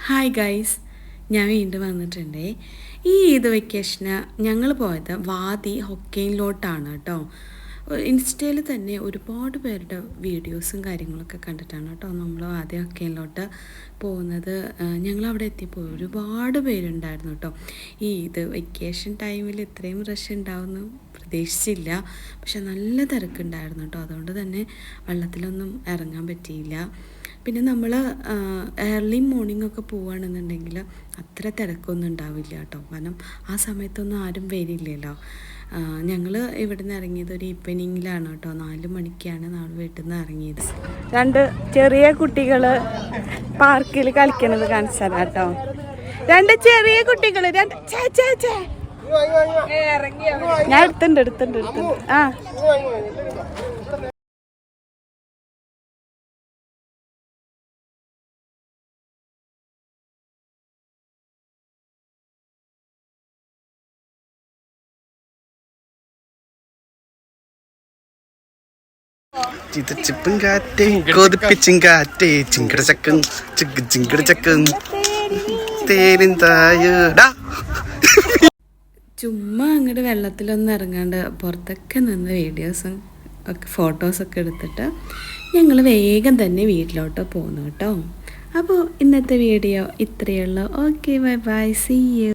Hi guys, ഞാൻ വീണ്ടും വന്നിട്ടുണ്ടേ. ഈ ഈദ് വെക്കേഷന് ഞങ്ങൾ പോയത് വാദി ഹൊക്കെയിലോട്ടാണ് കേട്ടോ. ഇൻസ്റ്റയിൽ തന്നെ ഒരുപാട് പേരുടെ വീഡിയോസും കാര്യങ്ങളൊക്കെ കണ്ടിട്ടാണ് കേട്ടോ നമ്മൾ വാദി ഹൊക്കെയിലോട്ട് പോകുന്നത്. ഞങ്ങളവിടെ എത്തിയപ്പോൾ ഒരുപാട് പേരുണ്ടായിരുന്നു കേട്ടോ. ഈ ഈദ് വെക്കേഷൻ ടൈമിൽ ഇത്രയും റഷ് ഉണ്ടാവുമെന്ന് പ്രതീക്ഷിച്ചില്ല. പക്ഷെ നല്ല തിരക്കുണ്ടായിരുന്നു കേട്ടോ. അതുകൊണ്ട് തന്നെ വെള്ളത്തിലൊന്നും ഇറങ്ങാൻ പറ്റിയില്ല. പിന്നെ നമ്മൾ ഏർലി മോർണിംഗ് ഒക്കെ പോവുകയാണെന്നുണ്ടെങ്കിൽ അത്ര തിരക്കൊന്നും ഉണ്ടാവില്ല കേട്ടോ. കാരണം ആ സമയത്തൊന്നും ആരും വരില്ലല്ലോ. ഞങ്ങൾ ഇവിടെ നിന്ന് ഇറങ്ങിയത് ഒരു ഈവനിങ്ങിലാണ് കേട്ടോ. 4 മണിക്കാണ് നാളെ വീട്ടിൽ നിന്ന് ഇറങ്ങിയത്. 2 ചെറിയ കുട്ടികൾ പാർക്കിൽ കളിക്കണത് കാണിച്ചാൽ കേട്ടോ. 2 ചെറിയ കുട്ടികൾ ഞാൻ എടുത്തുണ്ട് ആ ചിതച്ചിപ്പും കാറ്റേ കൊതിപ്പിച്ചും കാറ്റേ ചിങ്കട ചക്കും ചിങ്കട ചക്കും തേരിന്തായടാ. ചുമ്മാ അങ്ങോട്ട് വെള്ളത്തിലൊന്നും ഇറങ്ങാണ്ട് പുറത്തൊക്കെ നിന്ന് വീഡിയോസും ഒക്കെ ഫോട്ടോസൊക്കെ എടുത്തിട്ട് ഞങ്ങൾ വേഗം തന്നെ വീട്ടിലോട്ട് പോന്നു കേട്ടോ. അപ്പോൾ ഇന്നത്തെ വീഡിയോ ഇത്രയേ ഉള്ളൂ. Okay, bye bye, see U.